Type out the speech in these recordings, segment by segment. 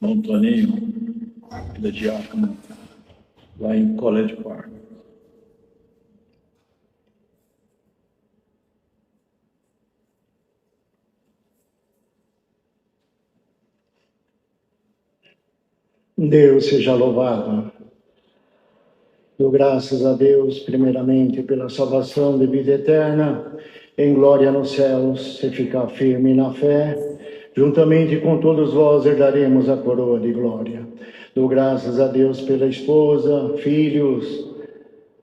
irmão Toninho, da diácono, lá em College Park. Deus seja louvado. Dou graças a Deus, primeiramente, pela salvação de vida eterna, em glória nos céus, se ficar firme na fé, juntamente com todos vós herdaremos a coroa de glória. Dou graças a Deus pela esposa, filhos,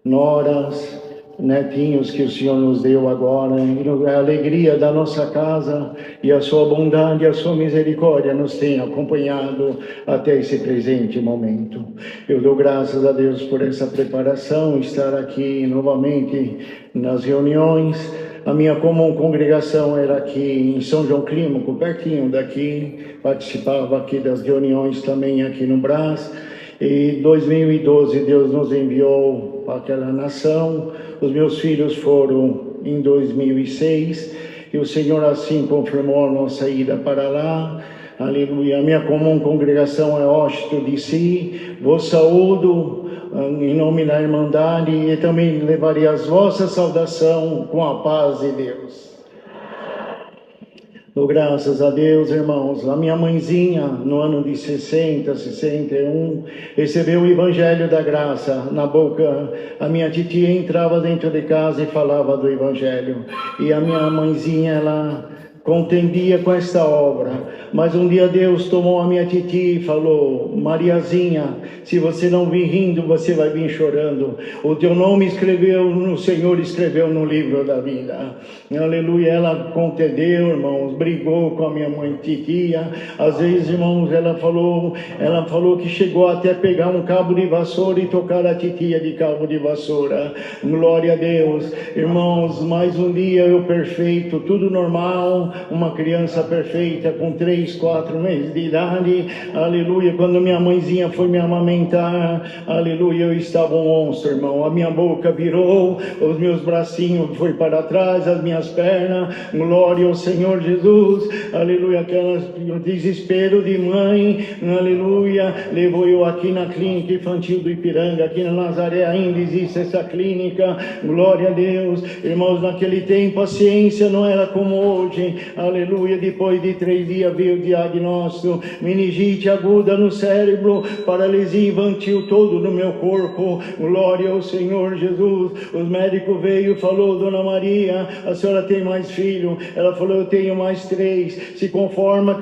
noras, netinhos que o Senhor nos deu agora, e a alegria da nossa casa e a sua bondade e a sua misericórdia nos tem acompanhado até esse presente momento. Eu dou graças a Deus por essa preparação, estar aqui novamente nas reuniões. A minha comum congregação era aqui em São João Clímaco, pertinho daqui, participava aqui das reuniões também aqui no Brás. Em 2012 Deus nos enviou para aquela nação. Os meus filhos foram em 2006 e o Senhor assim confirmou a nossa ida para lá. Aleluia. A minha comum congregação é Washington DC. Vos saúdo em nome da Irmandade e também levarei as vossas saudações com a paz de Deus. Dou graças a Deus, irmãos. A minha mãezinha, no ano de 61, recebeu o Evangelho da Graça na boca. A minha titia entrava dentro de casa e falava do Evangelho. E a minha mãezinha, ela contendia com esta obra. Mas um dia Deus tomou a minha titia e falou: Mariazinha, se você não vir rindo, você vai vir chorando. O teu nome o Senhor escreveu no livro da vida. Aleluia. Ela contendeu, irmãos, brigou com a minha mãe titia. Às vezes, irmãos, ela falou que chegou até pegar um cabo de vassoura e tocar a titia de cabo de vassoura. Glória a Deus. Irmãos, mais um dia eu perfeito, tudo normal, uma criança perfeita com 3, 4 meses de idade. Aleluia. Quando minha mãezinha foi me amamentar, aleluia, eu estava um monstro, irmão. A minha boca virou, os meus bracinhos foi para trás, as minhas pernas. Glória ao Senhor Jesus. Aleluia. Aquele desespero de mãe. Aleluia. Levou eu aqui na clínica infantil do Ipiranga, aqui na Nazaré ainda existe essa clínica. Glória a Deus. Irmãos, naquele tempo a ciência não era como hoje. Aleluia. Depois de 3 dias veio o diagnóstico: meningite aguda no cérebro, paralisia infantil todo no meu corpo. Glória ao Senhor Jesus. Os médicos veio e falou: Dona Maria, a senhora tem mais filho? Ela falou: eu tenho mais 3. Se conforma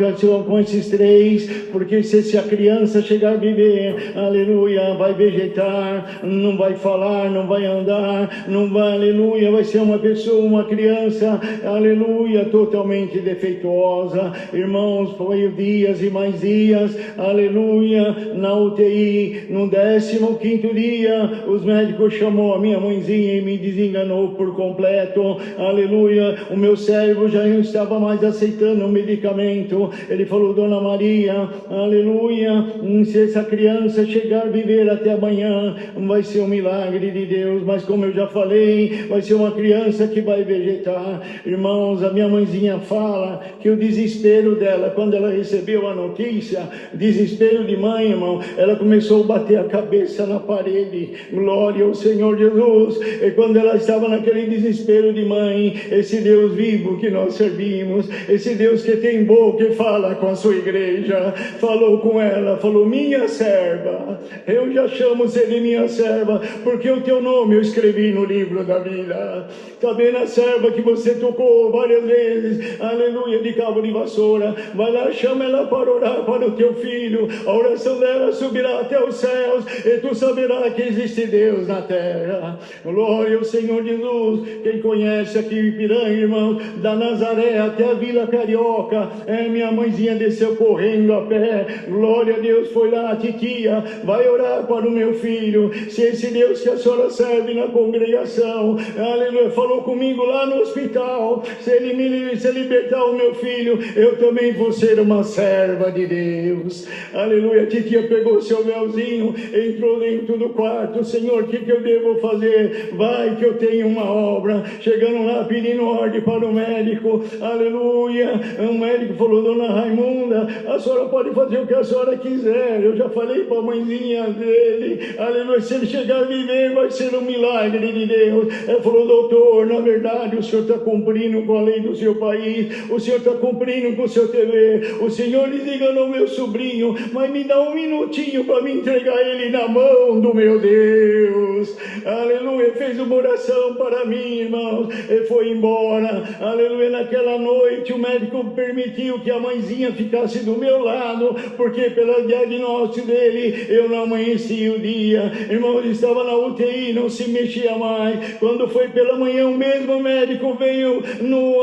com esses 3, porque se a criança chegar a viver, aleluia, vai vegetar, não vai falar, não vai andar, não vai, aleluia, vai ser uma pessoa, uma criança, aleluia, totalmente defeituosa. Irmãos, foi dias e mais dias, aleluia, na UTI. No 15º dia, os médicos chamou a minha mãezinha e me desenganou por completo. Aleluia. O meu cérebro já não estava mais aceitando o medicamento. Ele falou: Dona Maria, aleluia, se essa criança chegar a viver até amanhã, vai ser um milagre de Deus. Mas como eu já falei, vai ser uma criança que vai vegetar. Irmãos, a minha mãezinha fala que o desespero dela, quando ela recebeu a notícia, desespero de mãe, irmão, ela começou a bater a cabeça na parede. Glória ao Senhor Jesus. E quando ela estava naquele desespero de mãe, esse Deus vivo que nós servimos, esse Deus que tem boca e fala com a sua igreja, falou com ela, falou: minha serva, eu já chamo você de minha serva, porque o teu nome eu escrevi no livro da vida. Está vendo a serva que você tocou várias vezes, aleluia, de cabo de vassoura? Vai lá, chama ela para orar para o teu filho. A oração dela subirá até os céus e tu saberás que existe Deus na terra. Glória ao Senhor Jesus. Quem conhece aqui o Ipiranga, irmão, da Nazaré até a Vila Carioca, minha mãezinha desceu correndo a pé. Glória a Deus. Foi lá, a titia vai orar para o meu filho. Se esse Deus que a senhora serve na congregação, aleluia, falou comigo lá no hospital, se ele libertar o meu filho, eu também vou por ser uma serva de Deus. Aleluia. A titia pegou seu véuzinho, entrou dentro do quarto. Senhor, o que eu devo fazer? Vai que eu tenho uma obra. Chegando lá pedindo ordem para o médico. Aleluia. O médico falou: dona Raimunda, a senhora pode fazer o que a senhora quiser. Eu já falei para a mãezinha dele. Aleluia. Se ele chegar a viver, vai ser um milagre de Deus. Ele falou: doutor, na verdade o senhor está cumprindo com a lei do seu país. O senhor está cumprindo com o seu TV. O senhor desenganou meu sobrinho, mas me dá um minutinho para me entregar ele na mão do meu Deus. Aleluia. Fez uma oração para mim, irmãos. Ele foi embora. Aleluia. Naquela noite o médico permitiu que a mãezinha ficasse do meu lado, porque pelo diagnóstico dele eu não amanheci o dia. Irmão, ele estava na UTI, não se mexia mais. Quando foi pela manhã, o mesmo médico veio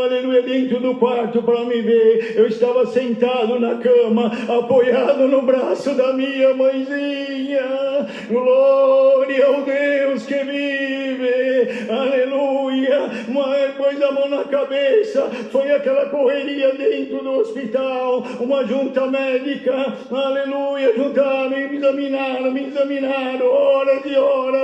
aleluia, dentro do quarto para me ver. Eu estava sentado na cama, apoiado no braço da minha mãezinha. Glória ao Deus que vive. Aleluia. Mas pôs a mão na cabeça. Foi aquela correria dentro do hospital, uma junta médica. Aleluia. Juntaram, me examinaram, horas e horas.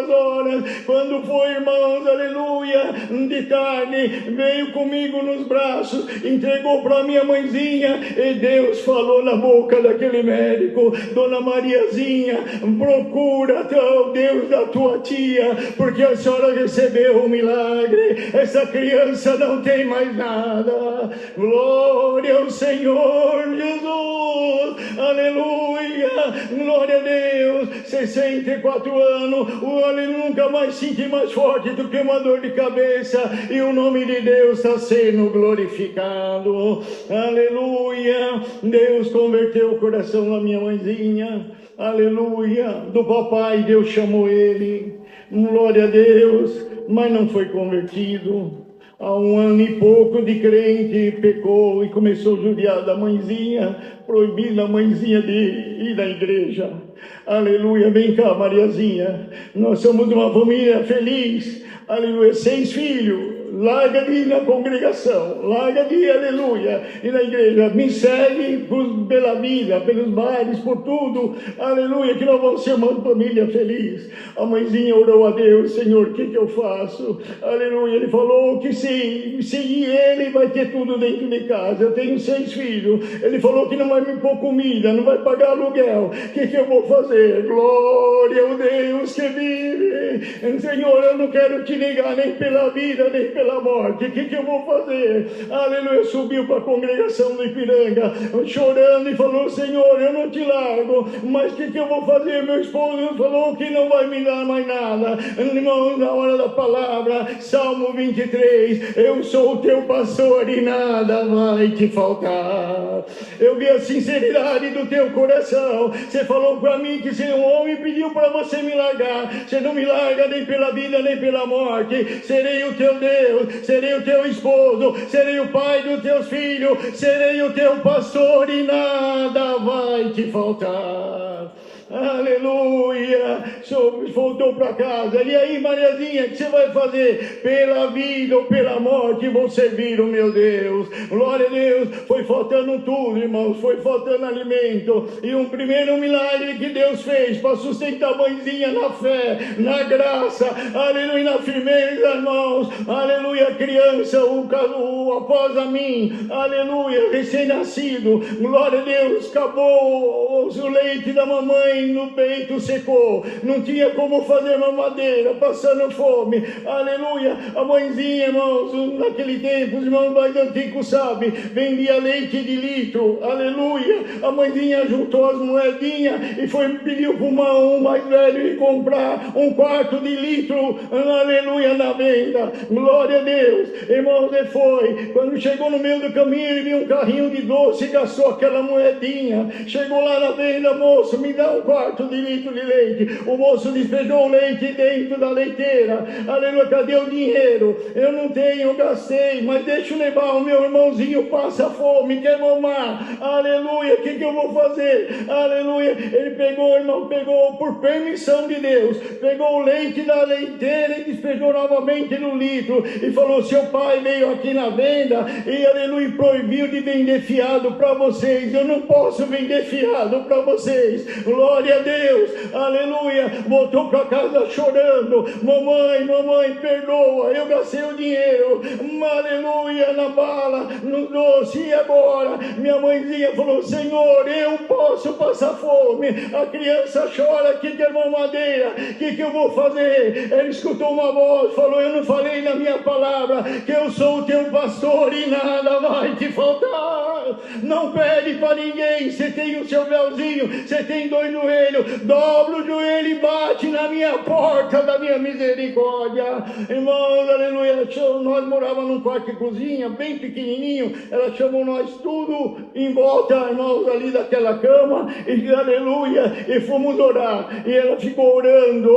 Quando foi, irmãos, aleluia, de tarde, veio comigo nos braços, entregou para minha mãezinha, e Deus falou na boca daquele médico: dona Mariazinha, procura o Deus da tua tia, porque a senhora recebeu um milagre. Essa criança não tem mais nada. Glória ao Senhor Jesus. Aleluia. Glória a Deus. 64 anos. Nunca mais senti mais forte do que uma dor de cabeça. E o nome de Deus está sendo glorificado. Aleluia. Deus converteu o coração da minha mãezinha. Aleluia. Do papai, Deus chamou ele. Glória a Deus. Mas não foi convertido. Há 1 ano e pouco de crente, pecou e começou a judiar da mãezinha, proibindo a mãezinha de ir na igreja. Aleluia. Vem cá, Mariazinha. Nós somos uma família feliz. Aleluia. 6 filhos. Larga de ir na congregação, larga de ir, aleluia, e na igreja. Me segue pela vida, pelos bares, por tudo, aleluia, que nós vamos ser uma família feliz. A mãezinha orou a Deus: Senhor, o que eu faço? Aleluia. Ele falou que se seguir ele, vai ter tudo dentro de casa. Eu tenho 6 filhos. Ele falou que não vai me pôr comida, não vai pagar aluguel. O que eu vou fazer? Glória ao Deus que vive. Senhor, eu não quero te negar nem pela vida, nem pela morte. O que eu vou fazer? Aleluia. Subiu para a congregação do Ipiranga, chorando, e falou: Senhor, eu não te largo, mas o que eu vou fazer? Meu esposo falou que não vai me dar mais nada. Irmão, na hora da palavra, Salmo 23, eu sou o teu pastor e nada vai te faltar. Eu vi a sinceridade do teu coração. Você falou para mim que se um homem pediu para você me largar, você não me larga nem pela vida nem pela morte. Serei o teu Deus, serei o teu esposo, serei o pai dos teus filhos, serei o teu pastor e nada vai te faltar. Aleluia. Voltou para casa. E aí, Mariazinha, o que você vai fazer? Pela vida ou pela morte, vou servir o meu Deus. Glória a Deus. Foi faltando tudo, irmãos. Foi faltando alimento. E um primeiro milagre que Deus fez para sustentar a mãezinha na fé, na graça, aleluia, na firmeza, irmãos. Aleluia. Criança, após a mim, aleluia, recém-nascido. Glória a Deus. Acabou o leite da mamãe no peito, secou, não tinha como fazer mamadeira, passando fome. Aleluia. A mãezinha, irmãos, naquele tempo, os irmãos mais antigos sabem, vendia leite de litro. Aleluia. A mãezinha juntou as moedinhas e pediu para um mais velho ir comprar 1/4 de litro, aleluia, na venda. Glória a Deus. Irmãos, ele foi. Quando chegou no meio do caminho, ele viu um carrinho de doce e gastou aquela moedinha. Chegou lá na venda: moço, me dá 1/4 quarto de litro de leite. O moço despejou o leite dentro da leiteira. Aleluia, cadê o dinheiro? Eu não tenho, gastei, mas deixa eu levar, o meu irmãozinho passa fome, quer mamar. Aleluia, o que eu vou fazer? Aleluia, ele pegou, irmão, pegou por permissão de Deus, pegou o leite da leiteira e despejou novamente no litro e falou: seu pai veio aqui na venda e, aleluia, proibiu de vender fiado para vocês. Eu não posso vender fiado para vocês. Glória a Deus, aleluia. Voltou para casa chorando: mamãe, perdoa, eu gastei o dinheiro, aleluia, na bala, no doce, e agora? Minha mãezinha falou: Senhor, eu posso passar fome, a criança chora que quer mamadeira, o que eu vou fazer? Ele escutou uma voz, falou: eu não falei na minha palavra que eu sou o teu pastor e nada vai te faltar. Não pede para ninguém. Você tem o seu véuzinho, você tem 2 joelhos, dobra o joelho e bate na minha porta da minha misericórdia. Irmãos, aleluia, nós morávamos num quarto de cozinha bem pequenininho. Ela chamou nós tudo em volta, irmãos, ali daquela cama, e aleluia, e fomos orar, e ela ficou orando,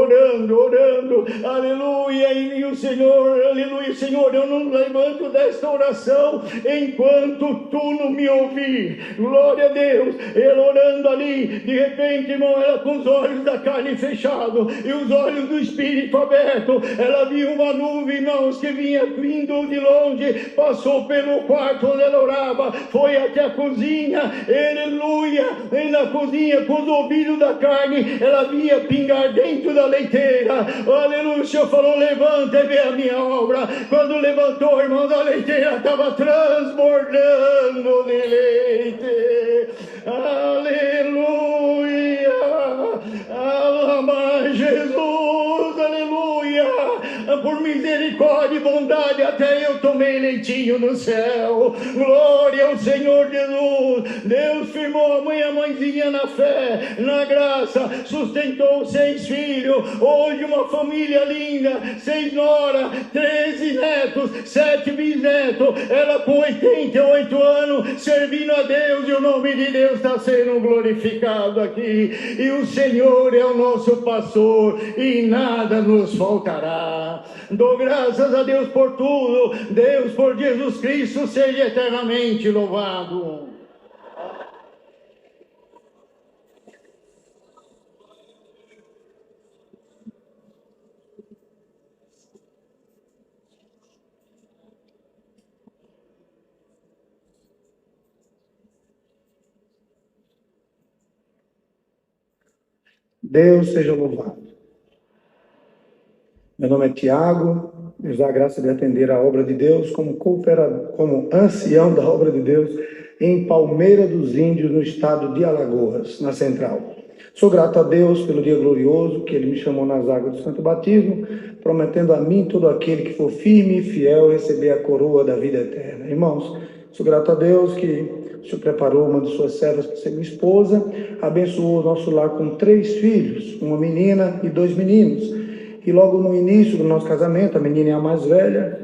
aleluia, e o Senhor, aleluia: Senhor, eu não levanto desta oração enquanto tu não me ouvir. Glória a Deus. Ela orando ali, de repente, irmão, ela com os olhos da carne fechados e os olhos do Espírito abertos, ela viu uma nuvem, irmãos, que vinha vindo de longe, passou pelo quarto onde ela orava, foi até a cozinha, aleluia, e na cozinha, com os ouvidos da carne, ela via pingar dentro da leiteira. Aleluia. O Senhor falou: levanta e vê a minha obra. Quando levantou, irmãos, a leiteira estava transbordando de leite. Aleluia. Alama Jesus, aleluia. Por misericórdia e bondade, até eu tomei leitinho no céu. Glória ao Senhor Jesus. Deus firmou a mãezinha na fé, na graça, sustentou 6 filhos. Hoje uma família linda, 6 noras, 13 netos, 7 bisnetos. Ela com 88 anos, servindo a Deus, e o nome de Deus está sendo glorificado aqui. E o Senhor é o nosso pastor e nada nos faltará. Dou graças a Deus por tudo. Deus, por Jesus Cristo, seja eternamente louvado. Deus seja louvado. Meu nome é Tiago, Deus dá a graça de atender a obra de Deus como ancião da obra de Deus em Palmeira dos Índios, no estado de Alagoas, na Central. Sou grato a Deus pelo dia glorioso que Ele me chamou nas águas do Santo Batismo, prometendo a mim, todo aquele que for firme e fiel, receber a coroa da vida eterna. Irmãos, sou grato a Deus que o Senhor preparou uma de suas servas para ser minha esposa, abençoou o nosso lar com 3 filhos, uma menina e 2 meninos. E logo no início do nosso casamento, a menina é a mais velha,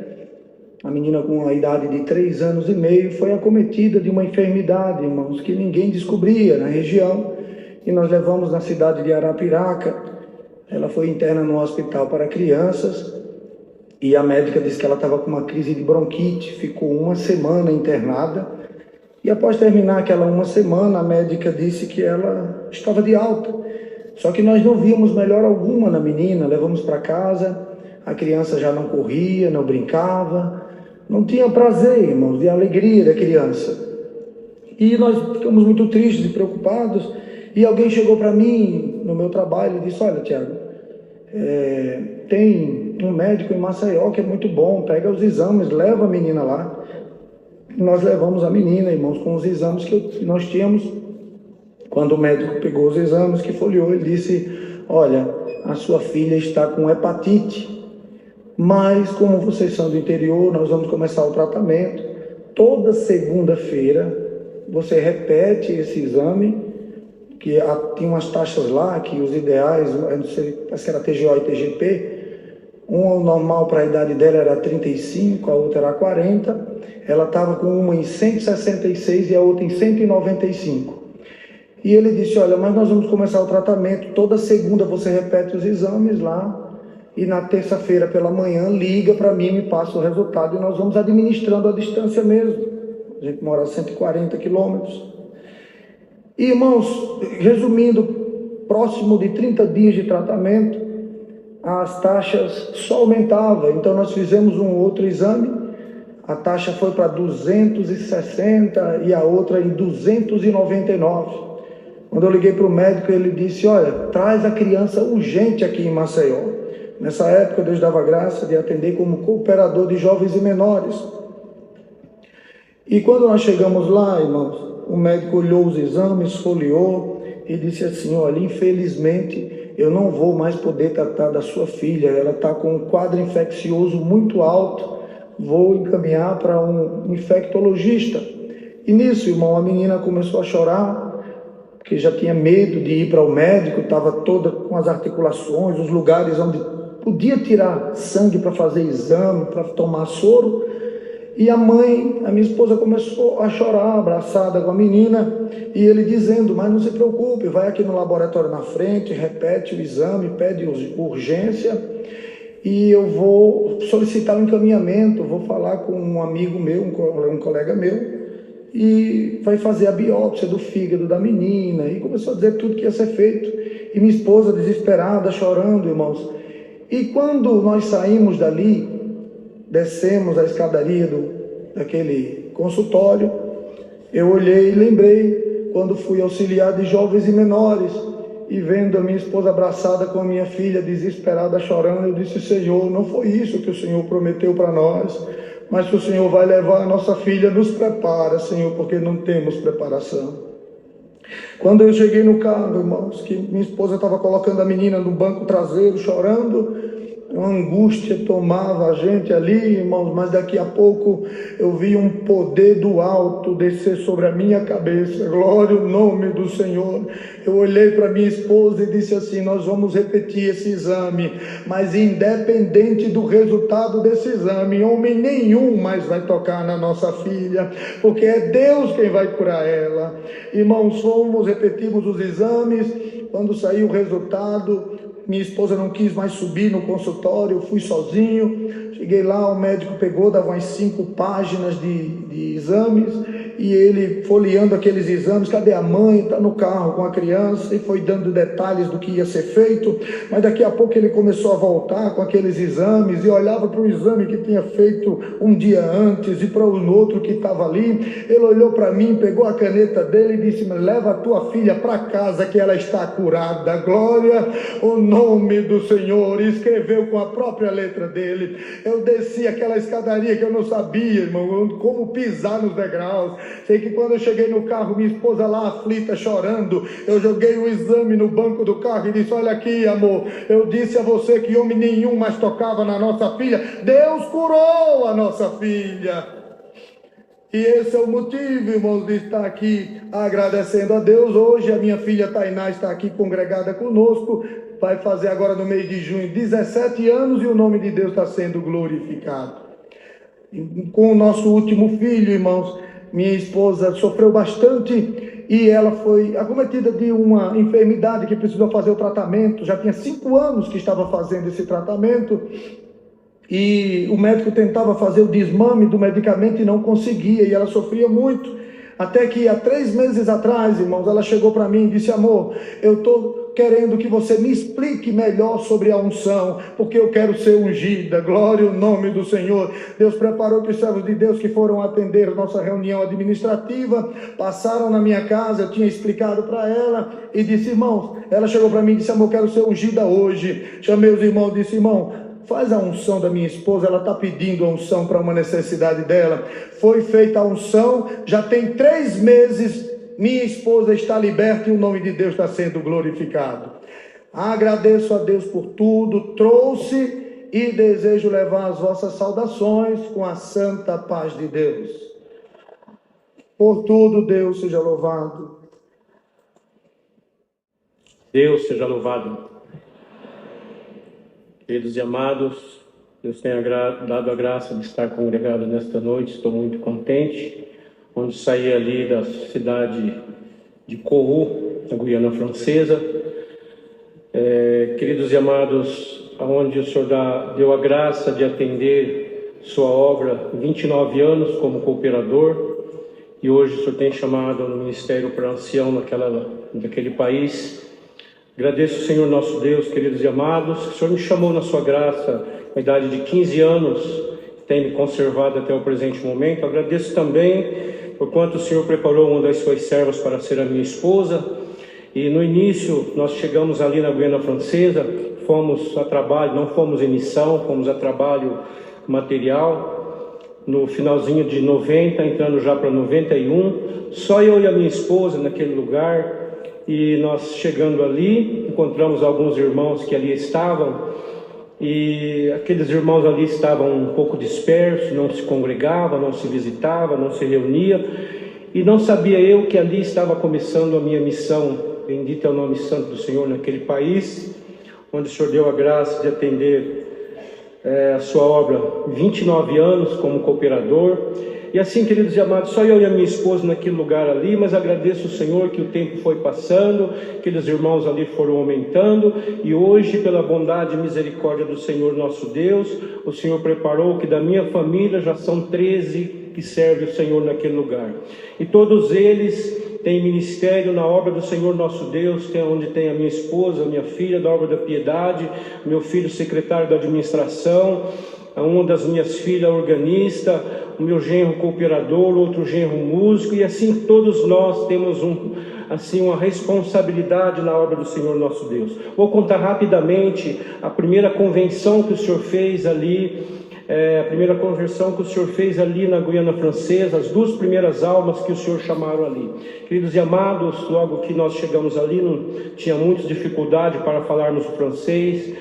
a menina com a idade de 3 anos e meio, foi acometida de uma enfermidade, irmãos, que ninguém descobria na região. E nós levamos na cidade de Arapiraca. Ela foi interna no hospital para crianças, e a médica disse que ela estava com uma crise de bronquite, ficou 1 semana internada. E após terminar aquela 1 semana, a médica disse que ela estava de alta. Só que nós não víamos melhora alguma na menina. Levamos para casa, a criança já não corria, não brincava, não tinha prazer, irmãos, de alegria da criança. E nós ficamos muito tristes e preocupados. E alguém chegou para mim no meu trabalho e disse: olha, Tiago, tem um médico em Maceió que é muito bom, pega os exames, leva a menina lá. Nós levamos a menina, irmãos, com os exames que nós tínhamos. Quando o médico pegou os exames, que folheou, ele disse: olha, a sua filha está com hepatite, mas como vocês são do interior, nós vamos começar o tratamento. Toda segunda-feira você repete esse exame, que tem umas taxas lá, que os ideais, não sei, parece que era TGO e TGP, o normal para a idade dela era 35, a outra era 40, ela estava com uma em 166 e a outra em 195. E ele disse, olha, mas nós vamos começar o tratamento, toda segunda você repete os exames lá, e na terça-feira pela manhã liga para mim, me passa o resultado, e nós vamos administrando a distância mesmo. A gente mora a 140 quilômetros. E, irmãos, resumindo, próximo de 30 dias de tratamento, as taxas só aumentavam. Então nós fizemos um outro exame, a taxa foi para 260 e a outra em 299. Quando eu liguei para o médico, ele disse, olha, traz a criança urgente aqui em Maceió. Nessa época Deus dava graça de atender como cooperador de jovens e menores. E quando nós chegamos lá, irmãos, o médico olhou os exames, folheou e disse assim, olha, infelizmente eu não vou mais poder tratar da sua filha, ela está com um quadro infeccioso muito alto, vou encaminhar para um infectologista. E nisso, irmão, a menina começou a chorar, porque já tinha medo de ir para o médico, estava toda com as articulações, os lugares onde podia tirar sangue para fazer exame, para tomar soro. E a mãe, a minha esposa, começou a chorar, abraçada com a menina, e ele dizendo, mas não se preocupe, vai aqui no laboratório na frente, repete o exame, pede urgência, e eu vou solicitar um encaminhamento, vou falar com um amigo meu, um colega meu, e vai fazer a biópsia do fígado da menina, e começou a dizer tudo que ia ser feito, e minha esposa desesperada, chorando, irmãos. E quando nós saímos dali, descemos a escadaria daquele consultório, eu olhei e lembrei quando fui auxiliar de jovens e menores, e vendo a minha esposa abraçada com a minha filha, desesperada, chorando, eu disse, Senhor, não foi isso que o Senhor prometeu para nós, mas que o Senhor vai levar a nossa filha, nos prepara, Senhor, porque não temos preparação. Quando eu cheguei no carro, irmãos, que minha esposa estava colocando a menina no banco traseiro, chorando, uma angústia tomava a gente ali, irmãos, mas daqui a pouco eu vi um poder do alto descer sobre a minha cabeça, glória ao nome do Senhor. Eu olhei para minha esposa e disse assim, nós vamos repetir esse exame, mas independente do resultado desse exame, homem nenhum mais vai tocar na nossa filha, porque é Deus quem vai curar ela. Irmãos, repetimos os exames, quando saiu o resultado, minha esposa não quis mais subir no consultório, eu fui sozinho, cheguei lá, o médico pegou, dava umas 5 páginas de exames, e ele folheando aqueles exames, cadê a mãe? Está no carro com a criança, e foi dando detalhes do que ia ser feito, mas daqui a pouco ele começou a voltar com aqueles exames, e olhava para o exame que tinha feito um dia antes, e para o outro que estava ali, ele olhou para mim, pegou a caneta dele e disse, leva a tua filha para casa que ela está curada, glória ao nome do Senhor, e escreveu com a própria letra dele. Eu desci aquela escadaria que eu não sabia, irmão, como pisar nos degraus. Sei que quando eu cheguei no carro, minha esposa lá aflita, chorando, eu joguei o exame no banco do carro e disse, olha aqui, amor, eu disse a você que homem nenhum mais tocava na nossa filha, Deus curou a nossa filha. E esse é o motivo, irmãos, de estar aqui agradecendo a Deus. Hoje a minha filha Tainá está aqui congregada conosco, vai fazer agora no mês de junho 17 anos, e o nome de Deus está sendo glorificado. Com o nosso último filho, irmãos, minha esposa sofreu bastante, e ela foi acometida de uma enfermidade que precisou fazer o tratamento. Já tinha 5 anos que estava fazendo esse tratamento, e o médico tentava fazer o desmame do medicamento e não conseguia, e ela sofria muito, até que há 3 meses atrás, irmãos, ela chegou para mim e disse, amor, eu estou querendo que você me explique melhor sobre a unção, porque eu quero ser ungida, glória ao nome do Senhor. Deus preparou que os servos de Deus que foram atender nossa reunião administrativa, passaram na minha casa, eu tinha explicado para ela, e disse, irmãos, ela chegou para mim e disse, amor, eu quero ser ungida hoje. Chamei os irmãos e disse, irmão, faz a unção da minha esposa, ela está pedindo a unção para uma necessidade dela. Foi feita a unção, já tem 3 meses, minha esposa está liberta e o nome de Deus está sendo glorificado. Agradeço a Deus por tudo, trouxe e desejo levar as vossas saudações com a santa paz de Deus. Por tudo, Deus seja louvado. Deus seja louvado. Queridos e amados, Deus tenha dado a graça de estar congregado nesta noite, estou muito contente. Quando saí ali da cidade de Corru, na Guiana Francesa. Queridos e amados, aonde o Senhor deu a graça de atender sua obra 29 anos como cooperador, e hoje o Senhor tem chamado no ministério para ancião naquele país. Agradeço, Senhor nosso Deus, queridos e amados, que o Senhor me chamou na sua graça com a idade de 15 anos, tem me conservado até o presente momento. Agradeço também por quanto o Senhor preparou uma das suas servas para ser a minha esposa. E no início nós chegamos ali na Guiana Francesa, fomos a trabalho, não fomos em missão, fomos a trabalho material. No finalzinho de 90, entrando já para 91, só eu e a minha esposa naquele lugar. E nós chegando ali, encontramos alguns irmãos que ali estavam, e aqueles irmãos ali estavam um pouco dispersos, não se congregavam, não se visitavam, não se reuniam, e não sabia eu que ali estava começando a minha missão. Bendito é o nome santo do Senhor naquele país, onde o Senhor deu a graça de atender a sua obra 29 anos como cooperador. E assim, queridos e amados, só eu e a minha esposa naquele lugar ali, mas agradeço o Senhor que o tempo foi passando, aqueles irmãos ali foram aumentando, e hoje, pela bondade e misericórdia do Senhor nosso Deus, o Senhor preparou que da minha família já são 13 que servem o Senhor naquele lugar. E todos eles têm ministério na obra do Senhor nosso Deus, onde tem a minha esposa, a minha filha da obra da piedade, meu filho secretário da administração, uma das minhas filhas organista, o meu genro cooperador, outro genro músico, e assim todos nós temos uma responsabilidade na obra do Senhor nosso Deus. Vou contar rapidamente a primeira convenção que o Senhor fez ali, a primeira conversão que o Senhor fez ali na Guiana Francesa, as 2 primeiras almas que o Senhor chamaram ali. Queridos e amados, logo que nós chegamos ali, não tinha muita dificuldade para falarmos o francês,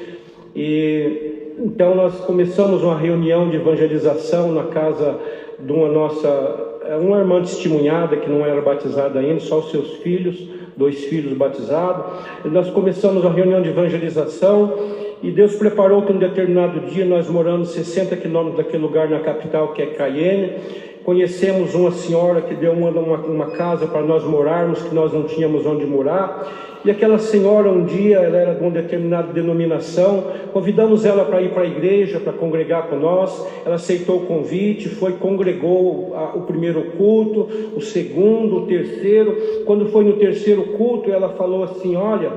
e então nós começamos uma reunião de evangelização na casa de uma irmã testemunhada que não era batizada ainda, só os seus filhos, 2 filhos batizados. E nós começamos a reunião de evangelização, e Deus preparou que um determinado dia, nós moramos 60 quilômetros daquele lugar na capital, que é Cayenne, conhecemos uma senhora que deu uma casa para nós morarmos, que nós não tínhamos onde morar. E aquela senhora, um dia, ela era de uma determinada denominação, convidamos ela para ir para a igreja, para congregar com nós. Ela aceitou o convite, congregou o primeiro culto, o segundo, o terceiro. Quando foi no terceiro culto, ela falou assim: olha,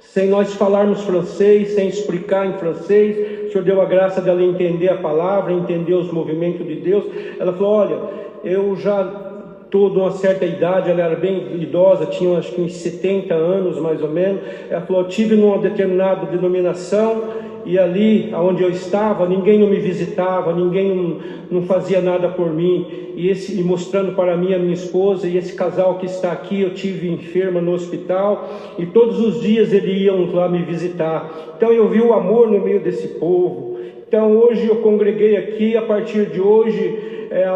sem nós falarmos francês, sem explicar em francês, o Senhor deu a graça dela entender a palavra, entender os movimentos de Deus. Ela falou: olha, eu já estou de uma certa idade, ela era bem idosa, tinha acho que uns 70 anos mais ou menos. Ela falou: eu estive numa determinada denominação, e ali onde eu estava, ninguém não me visitava, ninguém não fazia nada por mim. E mostrando para mim a minha esposa e esse casal que está aqui, eu tive enferma no hospital, e todos os dias eles iam lá me visitar. Então eu vi o amor no meio desse povo. Então hoje eu congreguei aqui, a partir de hoje,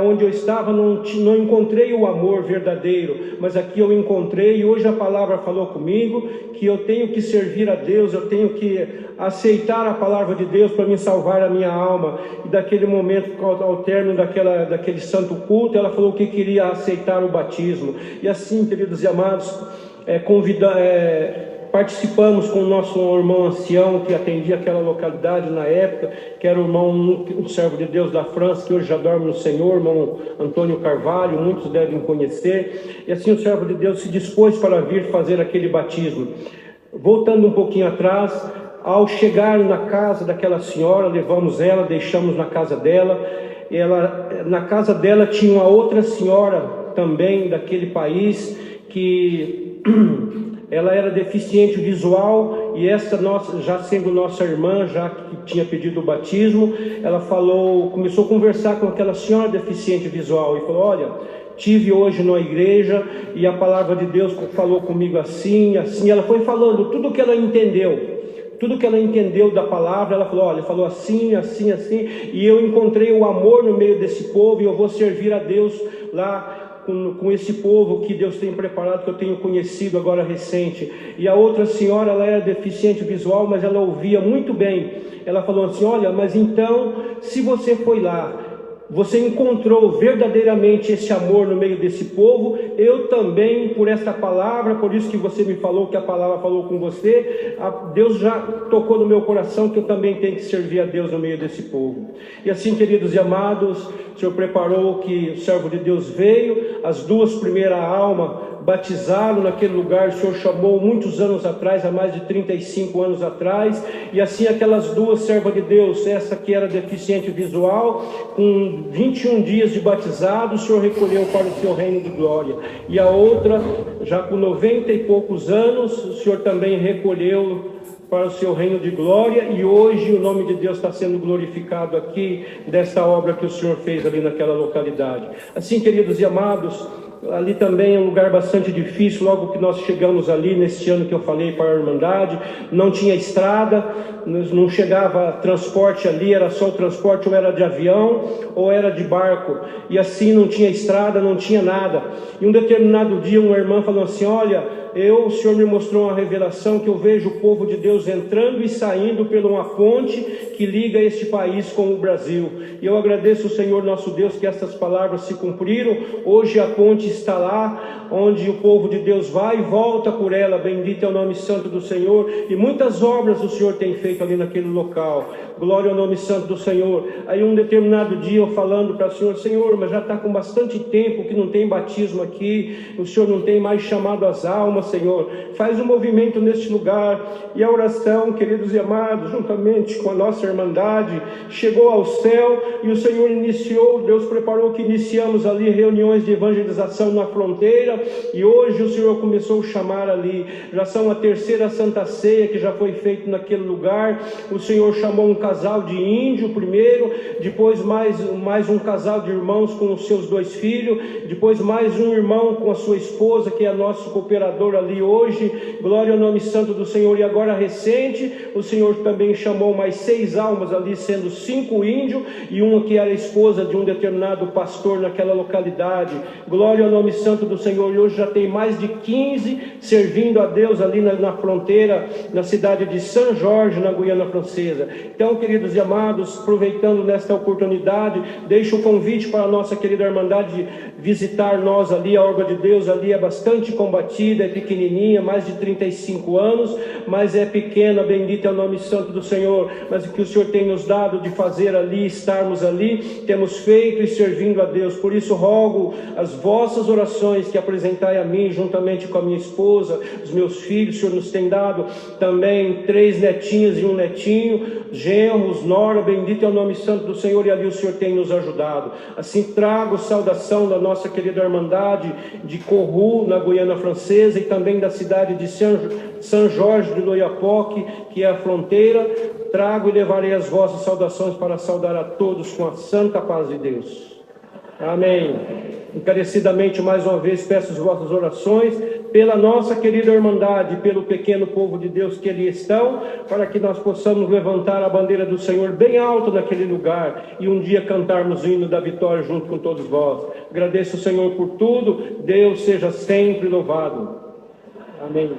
onde eu estava não encontrei o amor verdadeiro, mas aqui eu encontrei, e hoje a palavra falou comigo que eu tenho que servir a Deus, eu tenho que aceitar a palavra de Deus para me salvar a minha alma. E daquele momento, ao término daquele santo culto, ela falou que queria aceitar o batismo. E assim, queridos e amados, participamos com o nosso irmão ancião que atendia aquela localidade na época, que era um servo de Deus da França, que hoje já dorme no Senhor, irmão Antônio Carvalho, muitos devem conhecer. E assim o servo de Deus se dispôs para vir fazer aquele batismo. Voltando um pouquinho atrás, ao chegar na casa daquela senhora, levamos ela, deixamos na casa dela. Na casa dela tinha uma outra senhora também daquele país, que ela era deficiente visual, e essa já sendo nossa irmã, já que tinha pedido o batismo, ela começou a conversar com aquela senhora deficiente visual e falou: olha, tive hoje na igreja e a palavra de Deus falou comigo assim, assim. Ela foi falando tudo que ela entendeu da palavra. Ela falou: olha, falou assim, assim, assim, e eu encontrei o amor no meio desse povo, e eu vou servir a Deus lá com esse povo que Deus tem preparado, que eu tenho conhecido agora recente. E a outra senhora, ela era deficiente visual, mas ela ouvia muito bem. Ela falou assim: olha, mas então, se você foi lá você encontrou verdadeiramente esse amor no meio desse povo. Eu também, por esta palavra, por isso que você me falou, que a palavra falou com você, Deus já tocou no meu coração que eu também tenho que servir a Deus no meio desse povo. E assim, queridos e amados, o Senhor preparou que o servo de Deus veio, as duas primeiras almas batizaram naquele lugar. O Senhor chamou muitos anos atrás, há mais de 35 anos atrás, e assim aquelas duas servas de Deus, essa que era deficiente visual, com 21 dias de batizado, o Senhor recolheu para o seu reino de glória, e a outra, já com 90 e poucos anos, o Senhor também recolheu para o seu reino de glória, e hoje o nome de Deus está sendo glorificado aqui, desta obra que o Senhor fez ali naquela localidade. Assim, queridos e amados, ali também é um lugar bastante difícil. Logo que nós chegamos ali, nesse ano que eu falei para a Irmandade, não tinha estrada, não chegava transporte ali, era só o transporte, ou era de avião, ou era de barco, e assim não tinha estrada, não tinha nada. E um determinado dia, uma irmã falou assim: olha, o Senhor me mostrou uma revelação que eu vejo o povo de Deus entrando e saindo por uma ponte que liga este país com o Brasil. E eu agradeço ao Senhor nosso Deus que essas palavras se cumpriram. Hoje a ponte está lá, onde o povo de Deus vai e volta por ela. Bendito é o nome santo do Senhor. E muitas obras o Senhor tem feito ali naquele local. Glória ao nome santo do Senhor. Aí um determinado dia eu falando para o Senhor: Senhor, mas já está com bastante tempo que não tem batismo aqui, o Senhor não tem mais chamado as almas, Senhor. Faz um movimento neste lugar. E a oração, queridos e amados, juntamente com a nossa Irmandade, chegou ao céu, e o Senhor iniciou, Deus preparou que iniciamos ali reuniões de evangelização na fronteira, e hoje o Senhor começou a chamar ali, já são a terceira Santa Ceia que já foi feita naquele lugar. O Senhor chamou um casal de índio primeiro, depois mais um casal de irmãos com os seus 2 filhos, depois mais um irmão com a sua esposa, que é nosso cooperador ali hoje. Glória ao nome santo do Senhor. E agora recente, o Senhor também chamou mais 6 almas ali, sendo 5 índios e uma que era esposa de um determinado pastor naquela localidade. Glória ao nome santo do Senhor. E hoje já tem mais de 15 servindo a Deus ali na fronteira, na cidade de São Jorge, na Guiana Francesa. Então, queridos e amados, aproveitando nesta oportunidade, deixo o convite para a nossa querida Irmandade visitar nós ali. A obra de Deus ali é bastante combatida, é pequenininha, mais de 35 anos, mas é pequena. Bendito é o nome santo do Senhor. Mas o que o Senhor tem nos dado de fazer ali, estarmos ali, temos feito e servindo a Deus. Por isso rogo as vossas orações que apresentai a mim, juntamente com a minha esposa, os meus filhos. O Senhor nos tem dado também 3 netinhas e um netinho, genros, nora. Bendito é o nome santo do Senhor, e ali o Senhor tem nos ajudado. Assim trago saudação da nossa querida Irmandade de Corru, na Guiana Francesa, e também da cidade de São Jorge de Loiapoque, que é a fronteira. Trago e levarei as vossas saudações para saudar a todos com a santa paz de Deus. Amém. Encarecidamente, mais uma vez, peço as vossas orações pela nossa querida Irmandade, pelo pequeno povo de Deus que ali estão, para que nós possamos levantar a bandeira do Senhor bem alto naquele lugar, e um dia cantarmos o hino da vitória junto com todos vós. Agradeço o Senhor por tudo. Deus seja sempre louvado. Amém.